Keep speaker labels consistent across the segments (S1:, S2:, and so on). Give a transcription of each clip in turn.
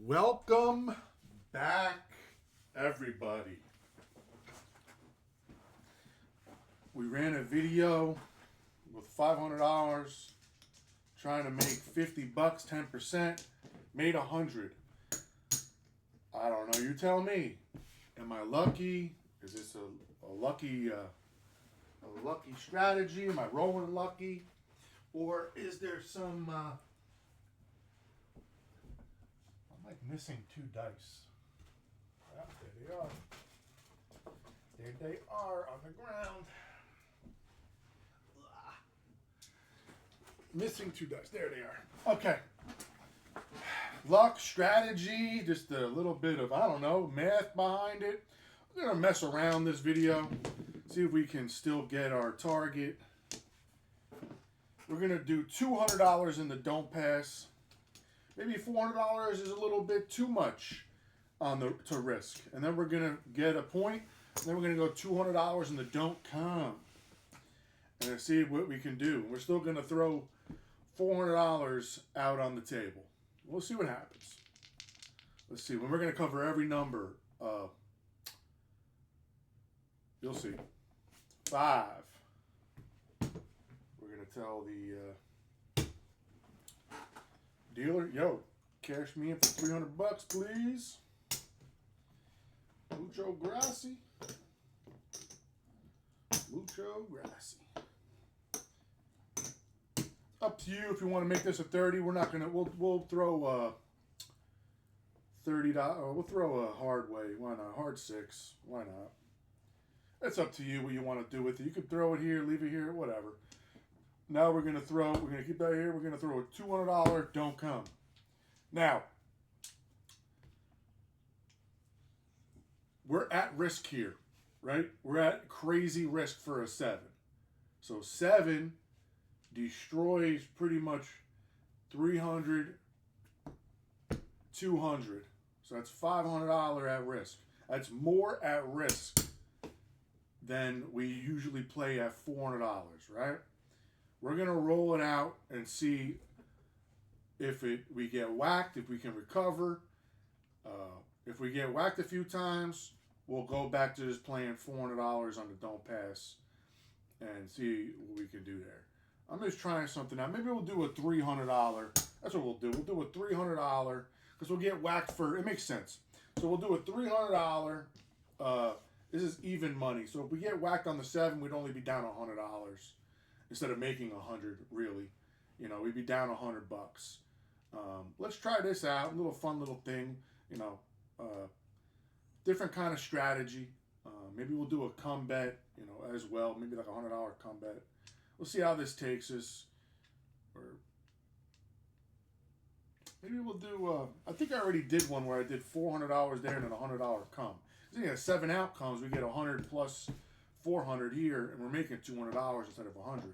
S1: Welcome back, everybody. We ran a video with $500, trying to make $50, 10%, made 100. I don't know. You tell me. Am I lucky? Is this a lucky strategy? Am I rolling lucky, or is there some? I'm like missing two dice. Yep, there they are. There they are on the ground. Missing two dice. There they are. Okay. Luck, strategy, just a little bit of, I don't know, math behind it. We're going to mess around this video, see if we can still get our target. We're going to do $200 in the don't pass. Maybe $400 is a little bit too much to risk. And then we're going to get a point. And then we're going to go $200 in the don't come. And see what we can do. We're still going to throw $400 out on the table. We'll see what happens. Let's see. When we're going to cover every number, you'll see. 5. We're going to tell the dealer, yo, cash me in for $300, please. Mucho Grassi. Mucho Grassi. Up to you if you want to make this a 30. We're not gonna. We'll throw $30. We'll throw a hard way. Why not? Hard 6. Why not? It's up to you what you want to do with it. You could throw it here, leave it here, whatever. Now we're gonna throw. We're gonna keep that here. We're gonna throw a $200 don't come. Now we're at risk here, right? We're at crazy risk for a 7. So 7 destroys pretty much 300, 200. So that's $500 at risk. That's more at risk than we usually play at $400, right? We're going to roll it out and see if we get whacked, if we can recover. If we get whacked a few times, we'll go back to just playing $400 on the don't pass and see what we can do there. I'm just trying something out. Maybe we'll do a $300. That's what we'll do. We'll do a $300 because we'll get whacked for. It makes sense. So we'll do a $300. This is even money. So if we get whacked on the 7, we'd only be down $100 instead of making 100. Really, we'd be down $100. Let's try this out. A little fun little thing. Different kind of strategy. Maybe we'll do a come bet. As well. Maybe like a $100 come bet. We'll see how this takes us. Or maybe we'll do, I think I already did one where I did $400 there and then a $100 come. So you get 7 outcomes, we get 100 plus 400 here, and we're making $200 instead of 100.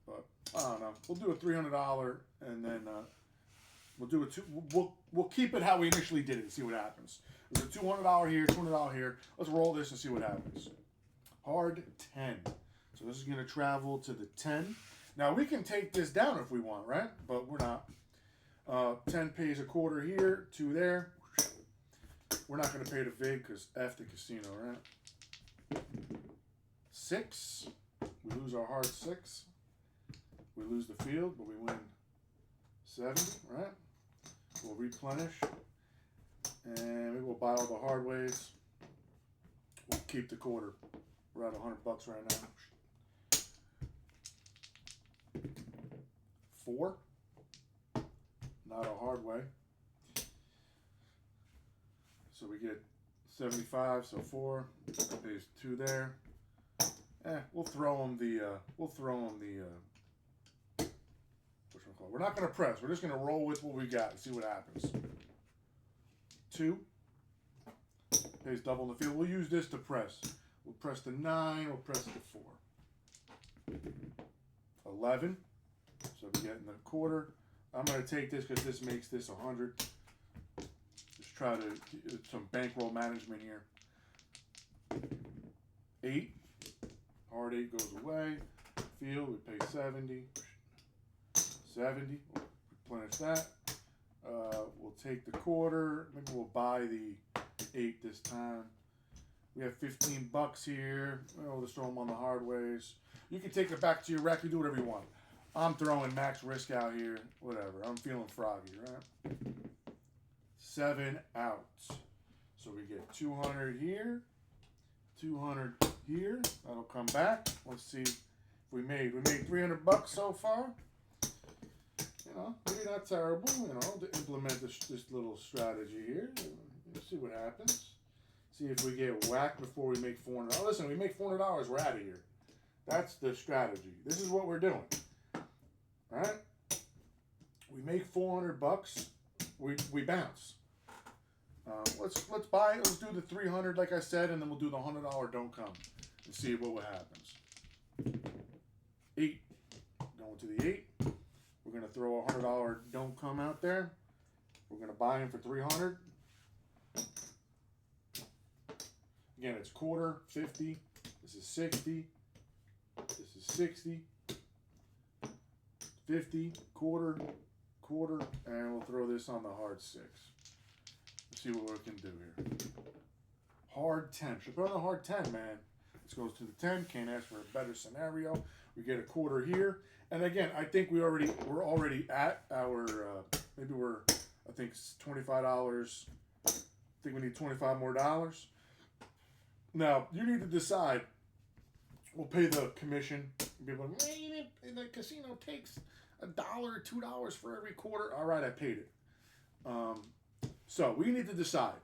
S1: But I don't know. We'll do a $300 and then we'll do we'll keep it how we initially did it and see what happens. There's a $200 here, $200 here. Let's roll this and see what happens. Hard 10. So this is going to travel to the 10. Now, we can take this down if we want, right? But we're not. 10 pays a quarter here, 2 there. We're not going to pay the VIG because F the casino, right? 6. We lose our hard 6. We lose the field, but we win 70, right? We'll replenish. And we will buy all the hard ways. We'll keep the quarter. We're at $100 right now. 4. Not a hard way. So we get 75. So 4. There's 2 there. We'll throw them the. We're not going to press. We're just going to roll with what we got and see what happens. 2. Pays double in the field. We'll use this to press. We'll press the 9. We'll press the 4. 11. So we get in the quarter. I'm going to take this because this makes this 100. Just try to get some bankroll management here. 8. Hard 8 goes away. Field, we pay 70. 70. We'll replenish that. We'll We'll take the quarter. Maybe we'll buy the 8 this time. We have 15 bucks here. We'll just throw them on the hard ways. You can take it back to your rack. You do whatever you want. I'm throwing max risk out here. Whatever. I'm feeling froggy, right? 7 outs. So we get 200 here. 200 here. That'll come back. Let's see if we made 300 bucks so far. You know, maybe not terrible, you know, to implement this little strategy here. Let's see what happens. See if we get whacked before we make $400. Listen, we make $400, we're out of here. That's the strategy. This is what we're doing. All right? We make 400 bucks. We bounce. Let's buy. Let's do the 300, like I said, and then we'll do the $100 don't come and see what happens. 8. Going to the 8. We're gonna throw a $100 don't come out there. We're gonna buy him for 300. Again, it's quarter, 50. This is 60. This is 60. 50, quarter, and we'll throw this on the hard 6. Let's see what we can do here. Hard 10. Should put on the hard 10, man. This goes to the 10. Can't ask for a better scenario. We get a quarter here. And again, I think we're already at our, maybe I think it's $25. I think we need $25 more. Now, you need to decide. We'll pay the commission. People are like, man, the casino takes $1 or $2 for every quarter. All right, I paid it. So we need to decide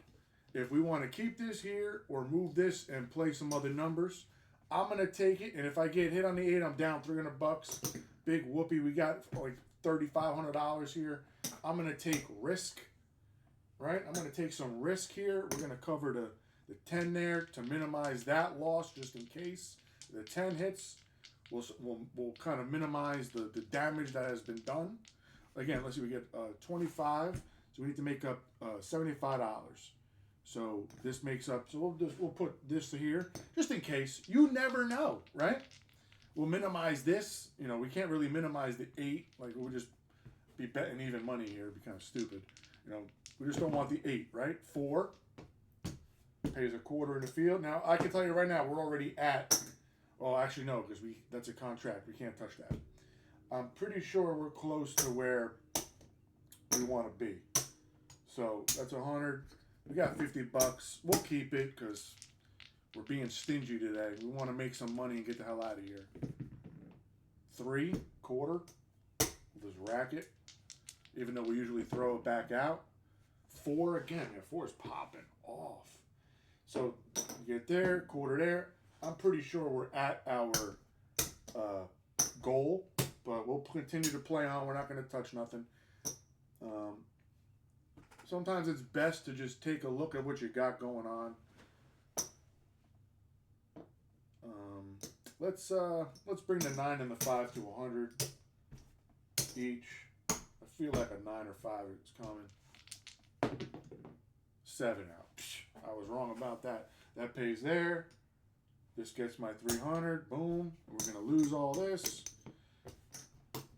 S1: if we want to keep this here or move this and play some other numbers. I'm going to take it, and if I get hit on the 8, I'm down 300 bucks. Big whoopee. We got like $3,500 here. I'm going to take risk, right? I'm going to take some risk here. We're going to cover the 10 there to minimize that loss just in case. The 10 hits, we'll kind of minimize the damage that has been done. Again, let's see, we get 25, so we need to make up $75. So this makes up, so we'll put this here, just in case. You never know, right? We'll minimize this. You know, we can't really minimize the 8. Like, we'll just be betting even money here. It'd be kind of stupid. You know, we just don't want the 8, right? 4 pays a quarter in the field. Now, I can tell you right now, we're already at, well, actually, no, because that's a contract. We can't touch that. I'm pretty sure we're close to where we want to be. So that's 100. We got 50 bucks. We'll keep it because we're being stingy today. We want to make some money and get the hell out of here. 3, quarter. We'll just rack it, even though we usually throw it back out. 4 again. Yeah, 4 is popping off. So you get there, quarter there. I'm pretty sure we're at our goal, but we'll continue to play on. We're not going to touch nothing. Sometimes it's best to just take a look at what you got going on. Let's bring the 9 and the 5 to 100 each. I feel like a 9 or 5 is coming. 7 out. I was wrong about that. That pays there. This gets my 300. Boom. We're going to lose all this.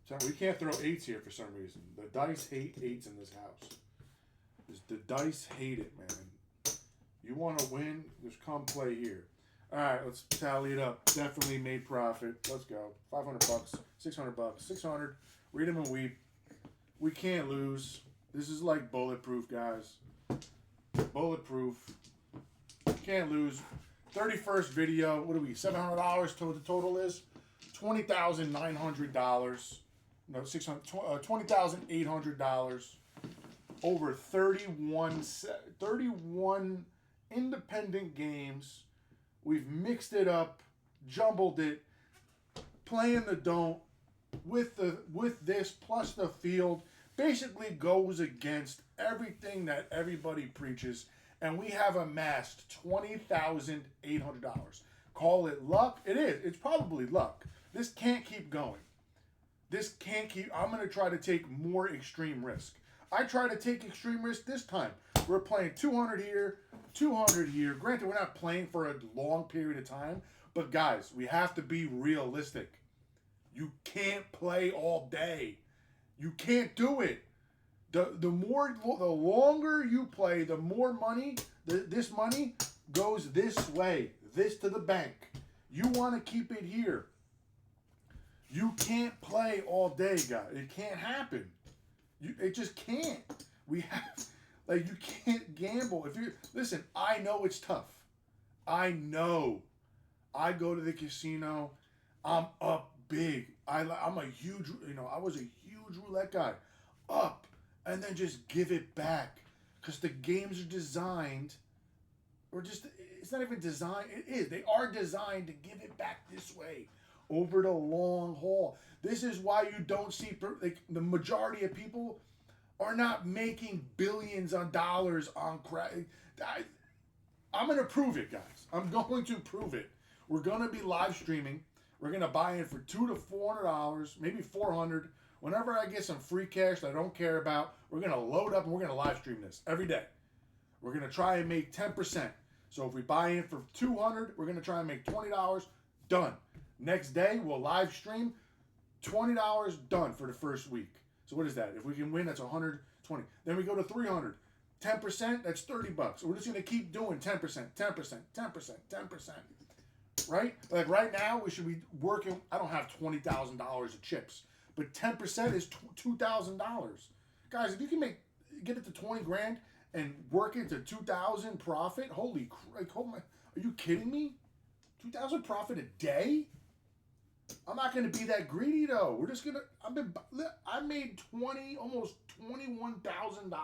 S1: So we can't throw 8s here for some reason. The dice hate 8s in this house. The dice hate it, man. You want to win, just come play here. All right, let's tally it up. Definitely made profit. Let's go. 500 bucks, 600 bucks, 600. Read them and weep. We can't lose. This is like bulletproof, guys. Bulletproof. Can't lose. 31st video. What are we? $700 to the total is $20,900. No, $20,800. Over 31 independent games. We've mixed it up, jumbled it, playing the don't with this plus the field basically goes against everything that everybody preaches, and we have amassed $20,800. Call it luck. It is. It's probably luck. This can't keep going. This can't keep. I'm going to try to take more extreme risk. I tried to take extreme risk this time. We're playing 200 here, 200 here. Granted, we're not playing for a long period of time, but guys, we have to be realistic. You can't play all day. You can't do it. The longer you play, the more money. This money goes this way, this to the bank. You want to keep it here. You can't play all day, guys. It can't happen. It just can't. We have, like, you can't gamble. If you listen, I know it's tough. I know. I go to the casino. I'm up big. I'm a huge, I was a huge roulette guy. Up and then just give it back, because the games are designed, or just it's not even designed. It is. They are designed to give it back this way, over the long haul. This is why you don't see, like, the majority of people are not making billions of dollars on crap. I'm going to prove it, guys. I'm going to prove it. We're going to be live streaming. We're going to buy in for $200 to $400, maybe $400. Whenever I get some free cash that I don't care about, we're going to load up and we're going to live stream this every day. We're going to try and make 10%. So if we buy in for $200, we're going to try and make $20. Done. Next day, we'll live stream. $20 done for the first week. So what is that? If we can win, that's $120. Then we go to $300. 10%, that's $30. We're just going to keep doing 10%, 10%, 10%, 10%. Right? Like right now, we should be working. I don't have $20,000 of chips, but 10% is $2,000. Guys, if you can get it to 20 grand and work it to 2,000 profit, holy crap! Are you kidding me? 2,000 profit a day? I'm not going to be that greedy though. We're just gonna. I made almost $21,000,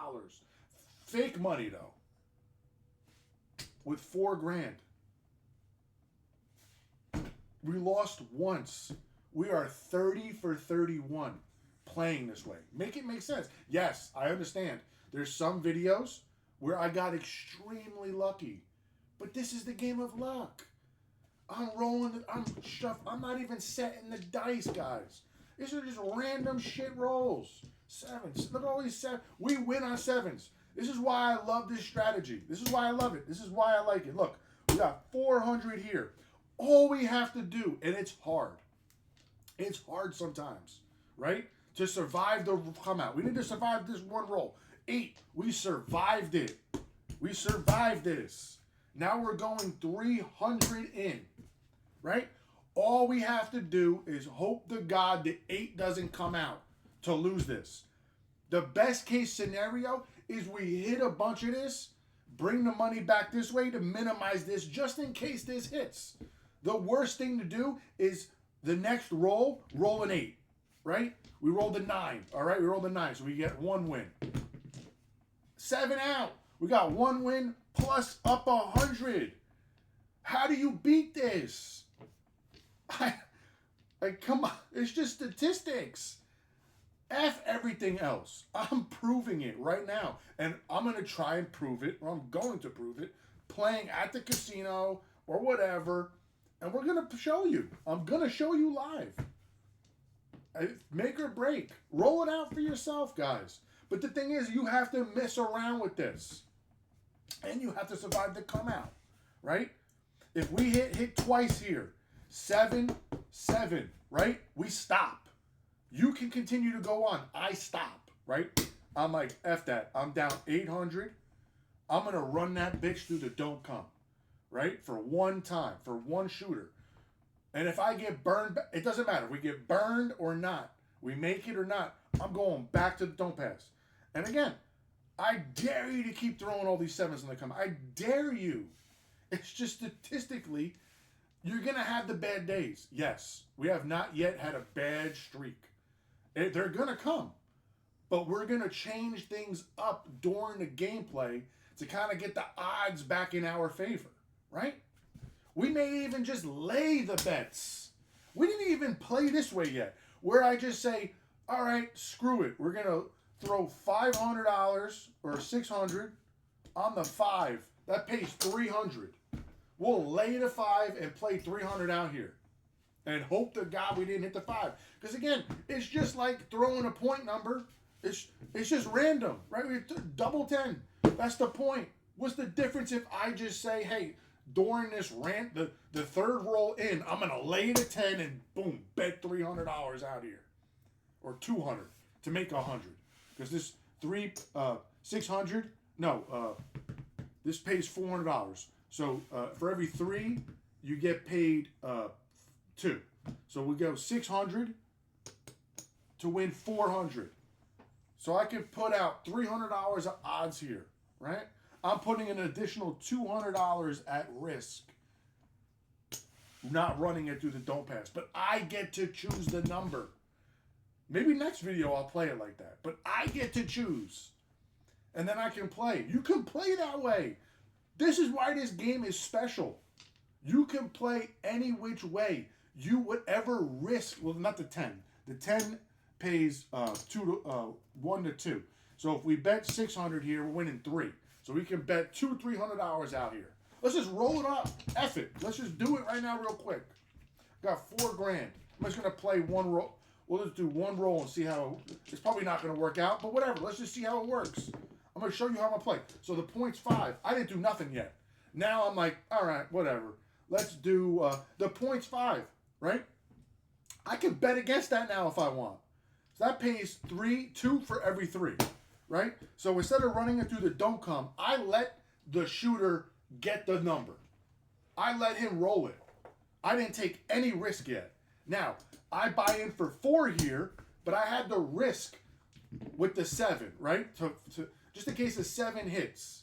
S1: fake money though, with 4 grand. We lost once. We are 30 for 31 playing this way. Make it make sense. Yes, I understand. There's some videos where I got extremely lucky, but this is the game of luck. I'm rolling. I'm not even setting the dice, guys. These are just random shit rolls. Sevens. Look at all these sevens. We win on sevens. This is why I love this strategy. This is why I love it. This is why I like it. Look, we got 400 here. All we have to do, and it's hard. It's hard sometimes, right? To survive the come out. We need to survive this one roll. 8. We survived it. We survived this. Now we're going 300 in, right? All we have to do is hope to God the 8 doesn't come out to lose this. The best case scenario is we hit a bunch of this, bring the money back this way to minimize this just in case this hits. The worst thing to do is the next roll an 8, right? We rolled a 9, all right? We rolled a 9, so we get 1 win. 7 out. We got 1 win plus up 100. How do you beat this? Come on. It's just statistics. F everything else. I'm proving it right now. And I'm going to try and prove it, or I'm going to prove it, playing at the casino or whatever. And we're going to show you. I'm going to show you live. Make or break. Roll it out for yourself, guys. But the thing is, you have to mess around with this. And you have to survive the come out, right? If we hit twice here, 7, 7, right? We stop. You can continue to go on. I stop, right? I'm like, F that. I'm down 800. I'm going to run that bitch through the don't come, right? For one time, for one shooter. And if I get burned, it doesn't matter. We get burned or not. We make it or not. I'm going back to the don't pass. And again, I dare you to keep throwing all these 7s in the come. I dare you. It's just statistically, you're going to have the bad days. Yes, we have not yet had a bad streak. They're going to come. But we're going to change things up during the gameplay to kind of get the odds back in our favor, right? We may even just lay the bets. We didn't even play this way yet, where I just say, all right, screw it. We're going to throw $500 or $600 on the 5. That pays $300. We'll lay the 5 and play $300 out here. And hope to God we didn't hit the 5. Because again, it's just like throwing a point number. It's just random, right? We double 10. That's the point. What's the difference if I just say, hey, during this rant, the third roll in, I'm going to lay it at 10 and boom, bet $300 out here. Or $200 to make $100. Because this 600. No, this pays $400. So for every 3, you get paid 2. So we go 600 to win 400. So I can put out $300 of odds here, right? I'm putting an additional $200 at risk, not running it through the don't pass. But I get to choose the number. Maybe next video I'll play it like that. But I get to choose. And then I can play. You can play that way. This is why this game is special. You can play any which way. You whatever risk. Well, not the 10. The 10 pays 1 to 2. So if we bet 600 here, we're winning 3. So we can bet $300 out here. Let's just roll it up. F it. Let's just do it right now real quick. Got $4 grand. I'm just going to play one roll. We'll just do one roll and see how. It's probably not going to work out, but whatever. Let's just see how it works. I'm going to show you how I'm going to play. So the point's 5. I didn't do nothing yet. Now I'm like, all right, whatever. Let's do the point's 5, right? I can bet against that now if I want. So that pays 2 for every 3, right? So instead of running it through the don't come, I let the shooter get the number. I let him roll it. I didn't take any risk yet. Now, I buy in for 4 here, but I had the risk with the 7, right? To just in case the 7 hits.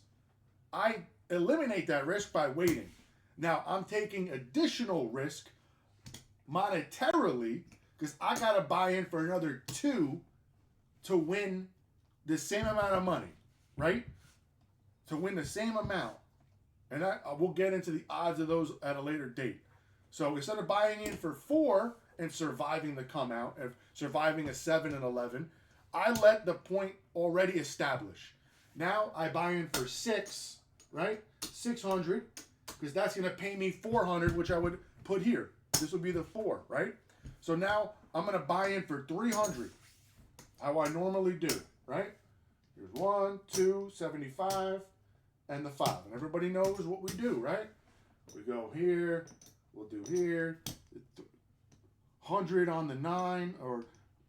S1: I eliminate that risk by waiting. Now, I'm taking additional risk monetarily because I got to buy in for another 2 to win the same amount of money, right? To win the same amount. And we'll get into the odds of those at a later date. So instead of buying in for 4 and surviving the come out, of surviving a 7 and 11, I let the point already establish. Now I buy in for 6, right? 600, because that's going to pay me 400, which I would put here. This would be the 4, right? So now I'm going to buy in for 300, how I normally do, right? Here's 1, 2, 75, and the 5. And everybody knows what we do, right? We go here, we'll do here, 100 on the 9, or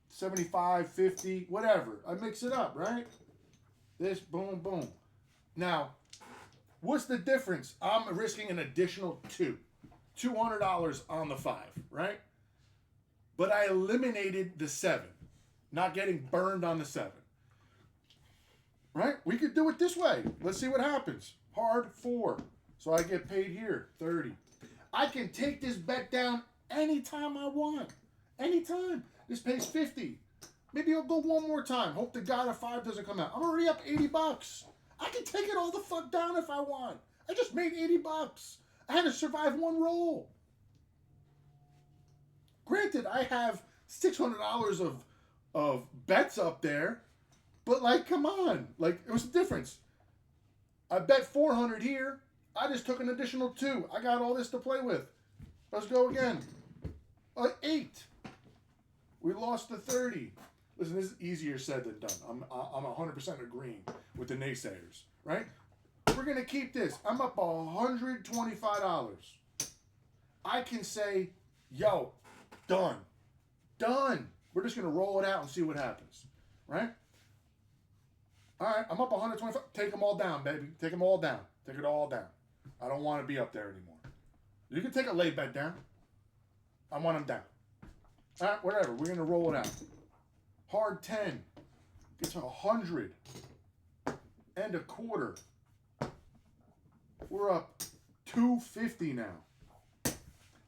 S1: 75, 50, whatever. I mix it up, right? This, boom, boom. Now, what's the difference? I'm risking an additional 2. $200 on the 5, right? But I eliminated the 7. Not getting burned on the 7. Right? We could do it this way. Let's see what happens. Hard 4. So I get paid here, 30. I can take this bet down anytime I want. Anytime. This pays 50. Maybe I'll go one more time. Hope to God a 5 doesn't come out. I'm already up $80. I can take it all the fuck down if I want. I just made $80. I had to survive one roll. Granted, I have $600 of bets up there, but like, come on. Like, it was a difference. I bet 400 here. I just took an additional 2. I got all this to play with. Let's go again. 8. We lost the 30. Listen, this is easier said than done. I'm 100% agreeing with the naysayers, right? We're going to keep this. I'm up $125. I can say, yo, done. Done. We're just going to roll it out and see what happens, right? All right, I'm up 125. Take them all down, baby. Take them all down. Take it all down. I don't want to be up there anymore. You can take a lay bet down. I want them down. All right, whatever. We're going to roll it out. Hard 10. Get to 100. And a quarter. We're up $250 now.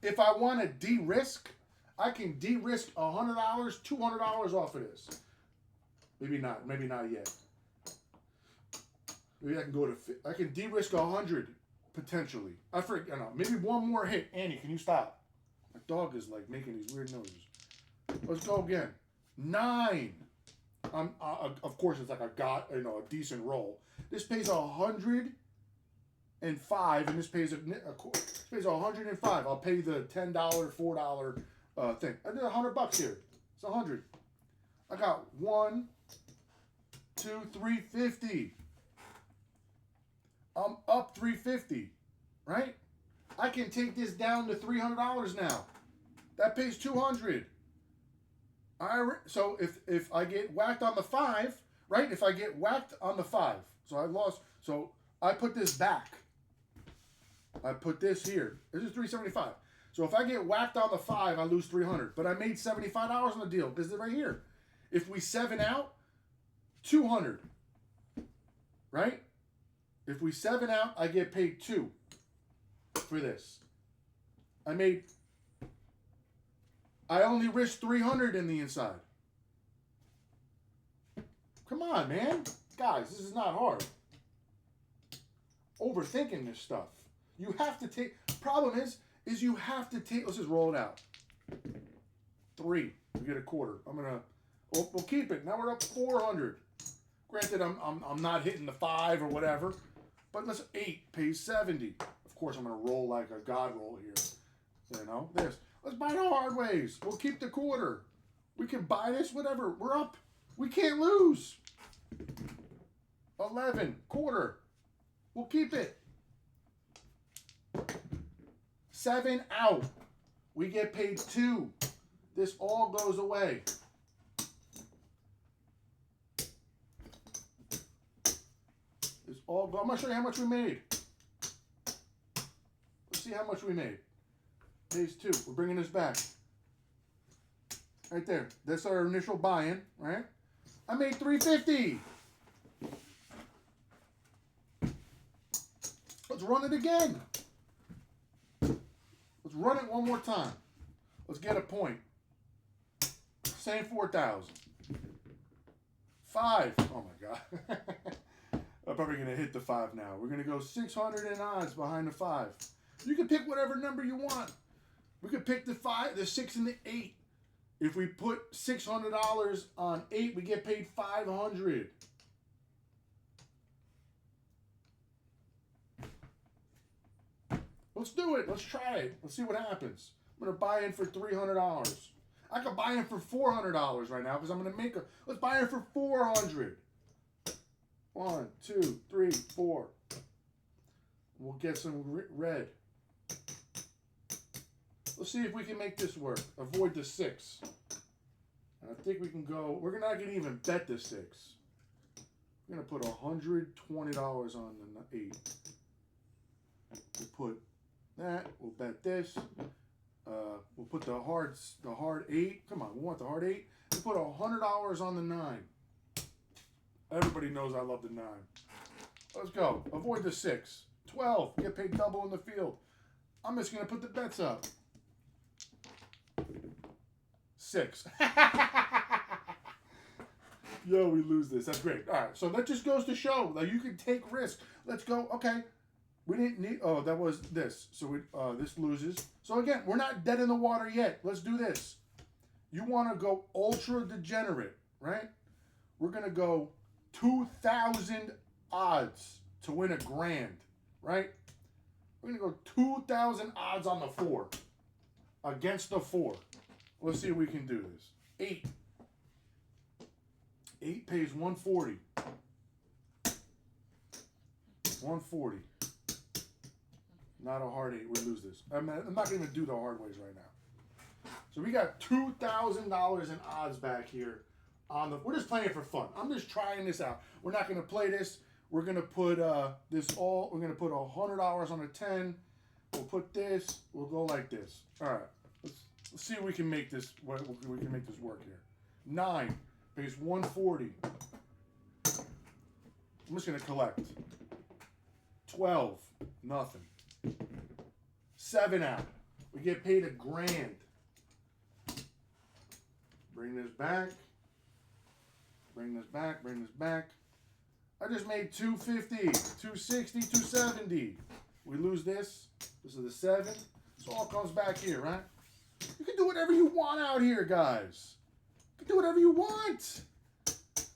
S1: If I want to de-risk, I can de-risk $100, $200 off of this. Maybe not. Maybe not yet. Maybe I can go to. I can de-risk 100 potentially. I forget. No, maybe one more hit. Annie, can you stop? My dog is like making these weird noises. Let's go again. 9. Of course, it's like a decent roll. This pays 105, and this pays this pays 105. I'll pay the $10, $4 thing. I did $100 here. It's 100. I got 1, 2, 350. I'm up 350, right? I can take this down to $300 now. That pays 200. So if I get whacked on the 5, right? If I get whacked on the 5, so I lost. So I put this back. I put this here. This is 375. So if I get whacked on the 5, I lose 300. But I made $75 on the deal because they're right here. If we 7 out, 200. Right? If we 7 out, I get paid 2 for this. I only risked 300 in the inside. Come on, man. Guys, this is not hard. Overthinking this stuff. You have to take, problem is you have to take, let's just roll it out. 3, we get a quarter. We'll keep it. Now we're up 400. Granted, I'm not hitting the 5 or whatever, but let's 8 pays 70. Of course, I'm gonna roll like a god roll here. You know, this. Let's buy the hard ways. We'll keep the quarter. We can buy this, whatever. We're up. We can't lose. 11, quarter. We'll keep it. 7 out. We get paid 2. This all goes away. I'm going to show you how much we made. Let's see how much we made. Pays 2. We're bringing this back. Right there. That's our initial buy-in, right? I made $350. Let's run it again. Let's run it one more time. Let's get a point. Same 4,000. 5. Oh my God. I'm probably going to hit the 5 now. We're going to go 600 in odds behind the 5. You can pick whatever number you want. We could pick the 5, the 6, and the 8. If we put $600 on 8, we get paid $500. Let's do it. Let's try it. Let's see what happens. I'm going to buy in for $300. I could buy in for $400 right now because I'm going to make a... Let's buy in for $400. 1, 2, 3, 4. We'll get some red. Let's see if we can make this work. Avoid the 6. And I think we can go... We're not going to even bet the 6. We're going to put $120 on the 8. We'll put that. We'll bet this. We'll put the hard 8. Come on, we want the hard 8. We'll put $100 on the 9. Everybody knows I love the 9. Let's go. Avoid the 6. 12. Get paid double in the field. I'm just going to put the bets up. 6. Yo, we lose this. That's great. All right, so that just goes to show that you can take risks. Let's go. Okay. We didn't need... Oh, that was this. So this loses. So again, we're not dead in the water yet. Let's do this. You want to go ultra degenerate, right? We're going to go 2,000 odds to win $1,000, right? We're going to go 2,000 odds on the 4 against the 4. Let's see if we can do this. 8. 8 pays 140. 140. Not a hard 8. We lose this. I'm not going to do the hard ways right now. So we got $2,000 in odds back here. We're just playing it for fun. I'm just trying this out. We're not going to play this. We're going to put We're going to put $100 on a 10. We'll put this. We'll go like this. All right. Let's see if we can make this. We can make this work here. 9 pays 140. I'm just going to collect. 12. Nothing. 7 out. We get paid $1,000. Bring this back. Bring this back. Bring this back. I just made 250, 260, 270. We lose this. This is the 7. So all comes back here, right? You can do whatever you want out here, guys. You can do whatever you want.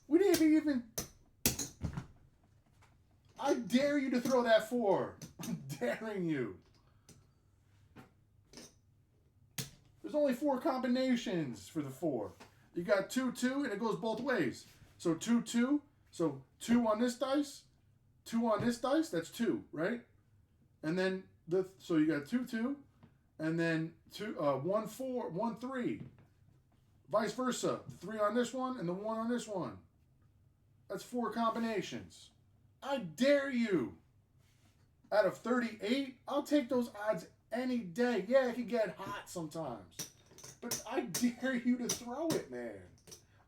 S1: We didn't even... I dare you to throw that 4. I'm daring you. There's only 4 combinations for the 4. You got 2, 2, and it goes both ways. So 2, 2. So 2 on this dice, 2 on this dice. That's 2, right? And then so you got 2, 2, and then 1, 4, 1, 3. Vice versa. The 3 on this one and the 1 on this one. That's 4 combinations. I dare you. Out of 38, I'll take those odds any day. Yeah, it can get hot sometimes. But I dare you to throw it, man.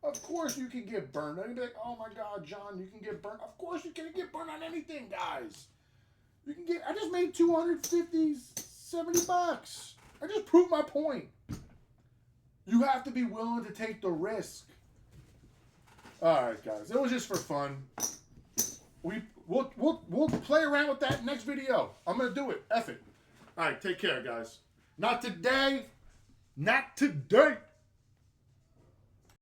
S1: Of course you can get burned. You'd be like, oh my God, John, you can get burned. Of course you can get burned on anything, guys. You can get, I just made 250, 70 bucks. I just proved my point. You have to be willing to take the risk. All right, guys. It was just for fun. We'll play around with that next video. I'm gonna do it. F it. All right, take care, guys. Not today. Not today.